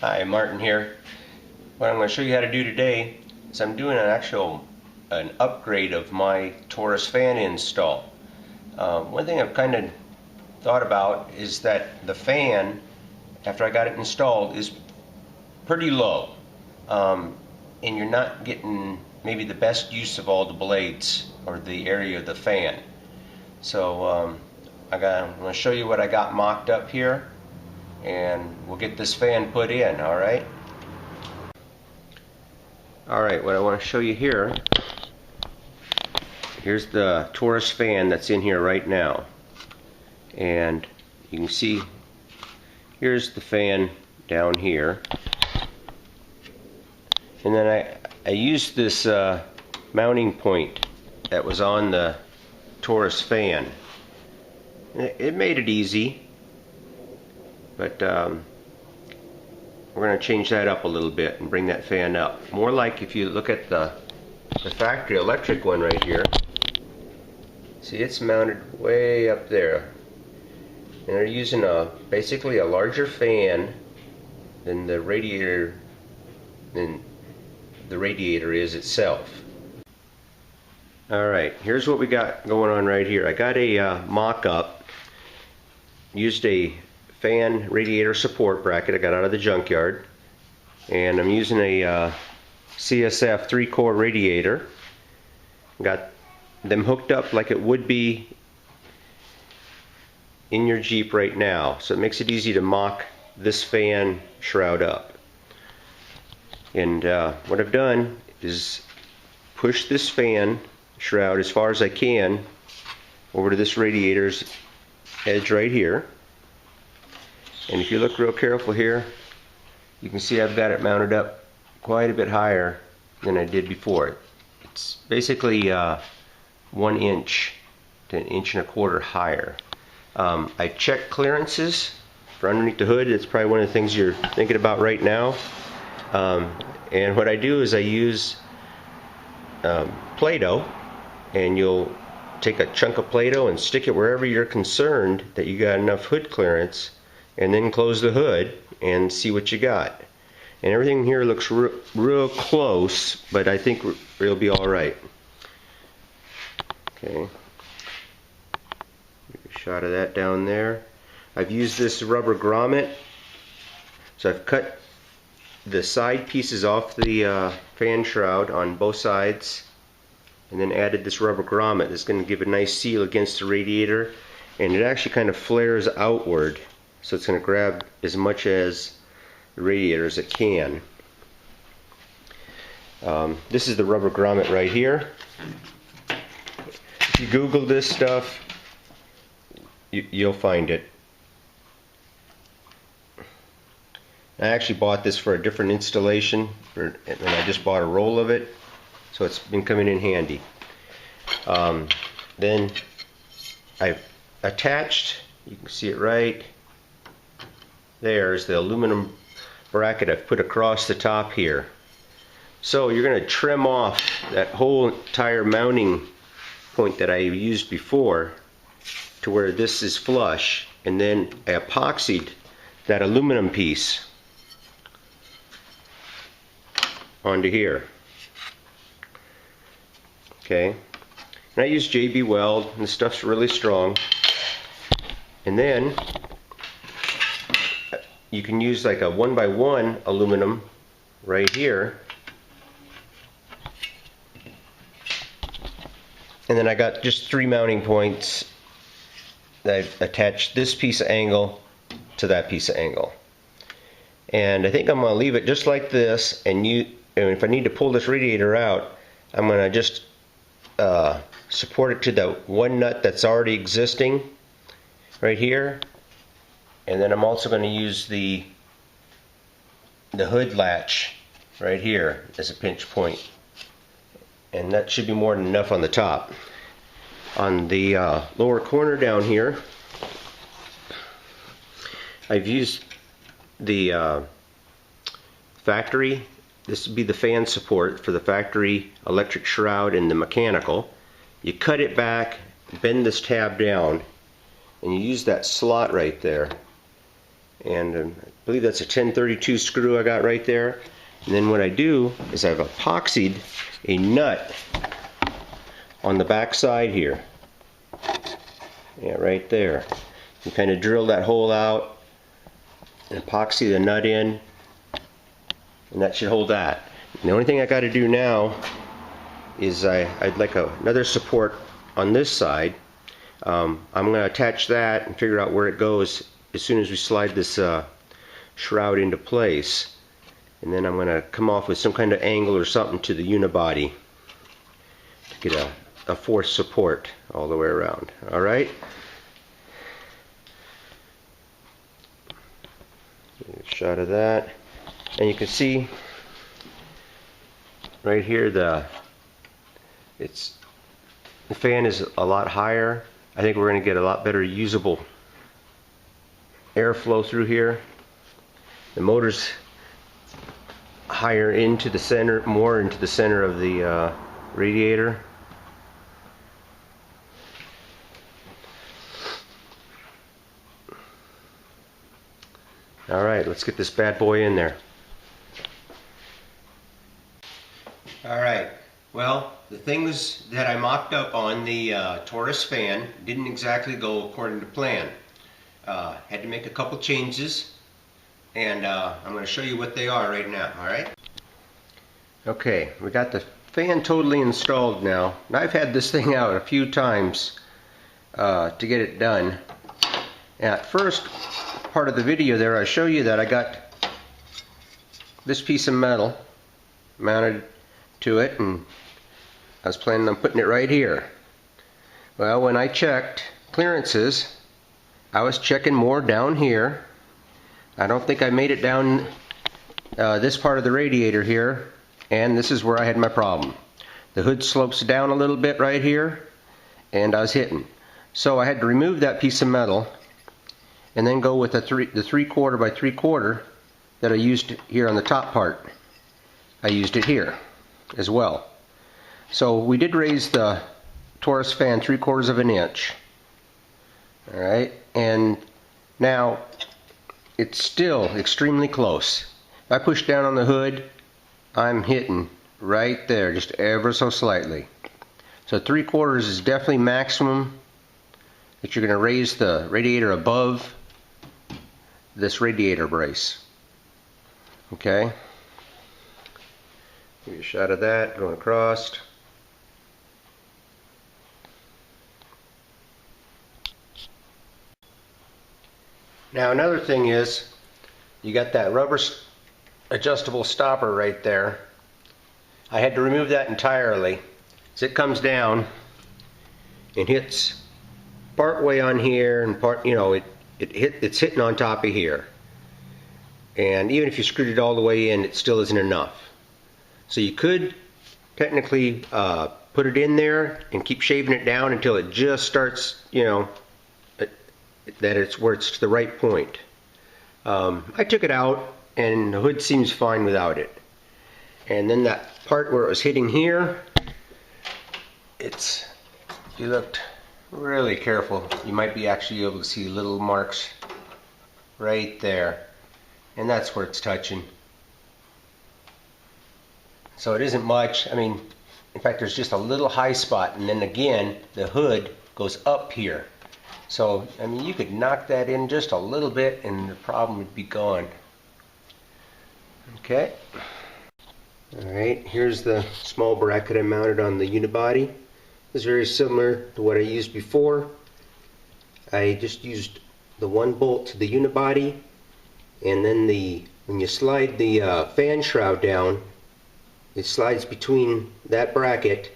Hi, Martin here. What I'm going to show you how to do today is I'm doing an upgrade of my Taurus fan install. One thing I've kind of thought about is that the fan, after I got it installed, is pretty low, and you're not getting maybe the best use of all the blades or the area of the fan. So I'm going to show you what I got mocked up here, and we'll get this fan put in. Alright, what I want to show you here, here's the Taurus fan that's in here right now, and you can see here's the fan down here, and then I used this mounting point that was on the Taurus fan. It made it easy, but we're going to change that up a little bit and bring that fan up. More like if you look at the factory electric one right here. See, it's mounted way up there. And they're using basically a larger fan than the radiator is itself. Alright, here's what we got going on right here. I got a mock-up, used a fan radiator support bracket I got out of the junkyard, and I'm using a CSF 3-core radiator. Got them hooked up like it would be in your Jeep right now, so it makes it easy to mock this fan shroud up. And what I've done is push this fan shroud as far as I can over to this radiator's edge right here. And if you look real careful here, you can see I've got it mounted up quite a bit higher than I did before. It's basically 1 inch to 1.25 inches higher. I checked clearances for underneath the hood. It's probably one of the things you're thinking about right now. And what I do is I use Play-Doh, and you'll take a chunk of Play-Doh and stick it wherever you're concerned that you got enough hood clearance, and then close the hood and see what you got. And everything here looks real close, but I think it'll be alright. Okay, a shot of that down there. I've used this rubber grommet, so I've cut the side pieces off the fan shroud on both sides, and then added this rubber grommet that's going to give a nice seal against the radiator, and it actually kind of flares outward, so it's going to grab as much as the radiator as it can. This is the rubber grommet right here. If you Google this stuff, you'll find it. I actually bought this for a different installation, and I just bought a roll of it, so it's been coming in handy. Then I've attached, you can see it right there, is the aluminum bracket I've put across the top here. So you're going to trim off that whole entire mounting point that I used before to where this is flush, and then I epoxied that aluminum piece onto here. Okay, and I use JB Weld, and the stuff's really strong. And then you can use like a 1x1 aluminum right here. And then I got just 3 mounting points that I've attached this piece of angle to that piece of angle. And I think I'm going to leave it just like this, and if I need to pull this radiator out, I'm going to just support it to the one nut that's already existing right here. And then I'm also going to use the hood latch right here as a pinch point. And that should be more than enough on the top. On the lower corner down here, I've used the factory. This would be the fan support for the factory electric shroud and the mechanical. You cut it back, bend this tab down, and you use that slot right there and I believe that's a 1032 screw I got right there. And then what I do is I've epoxied a nut on the back side here. Yeah, right there. You kind of drill that hole out and epoxy the nut in, and that should hold that. And the only thing I got to do now is I'd like another support on this side. I'm going to attach that and figure out where it goes as soon as we slide this shroud into place. And then I'm going to come off with some kind of angle or something to the unibody to get a fourth support all the way around. Alright? A shot of that. And you can see right here the fan is a lot higher. I think we're going to get a lot better usable airflow through here. The motor's higher into the center, more into the center of the radiator. Alright, let's get this bad boy in there. Alright, well, the things that I mocked up on the Taurus fan didn't exactly go according to plan. Had to make a couple changes, and I'm going to show you what they are right now, alright? Okay, we got the fan totally installed now. And I've had this thing out a few times to get it done. And at first part of the video there I show you that I got this piece of metal mounted to it, and I was planning on putting it right here. Well, when I checked clearances, I was checking more down here. I don't think I made it down this part of the radiator here, and this is where I had my problem. The hood slopes down a little bit right here, and I was hitting. So I had to remove that piece of metal and then go with the 3/4 by 3/4 that I used here on the top part. I used it here as well. So we did raise the Taurus fan 3/4 of an inch. Alright, and now it's still extremely close. If I push down on the hood, I'm hitting right there, just ever so slightly. So 3/4 is definitely maximum that you're going to raise the radiator above this radiator brace. Okay, give you a shot of that going across. Now another thing is, you got that rubber adjustable stopper right there. I had to remove that entirely. So it comes down and hits part way on here, and part, you know, it's hitting on top of here. And even if you screwed it all the way in, it still isn't enough. So you could technically put it in there and keep shaving it down until it just starts, you know, that it's where it's to the right point. I took it out, and the hood seems fine without it. And then that part where it was hitting here, if you looked really careful, you might be actually able to see little marks right there, and that's where it's touching. So it isn't much. I mean, in fact, there's just a little high spot, and then again the hood goes up here. So I mean, you could knock that in just a little bit and the problem would be gone. Okay, alright, here's the small bracket I mounted on the unibody. It's very similar to what I used before. I just used the one bolt to the unibody, and then when you slide the fan shroud down, it slides between that bracket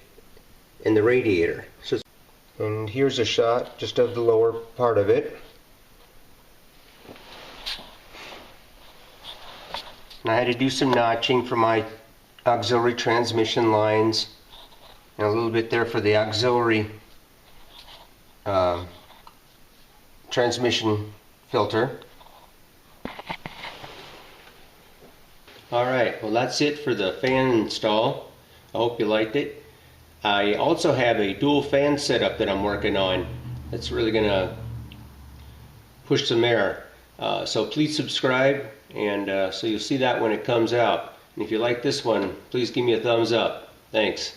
and the radiator. And here's a shot just of the lower part of it. And I had to do some notching for my auxiliary transmission lines, and a little bit there for the auxiliary transmission filter. Alright, well that's it for the fan install. I hope you liked it. I also have a dual fan setup that I'm working on that's really going to push some air. So please subscribe, and so you'll see that when it comes out. And if you like this one, please give me a thumbs up. Thanks.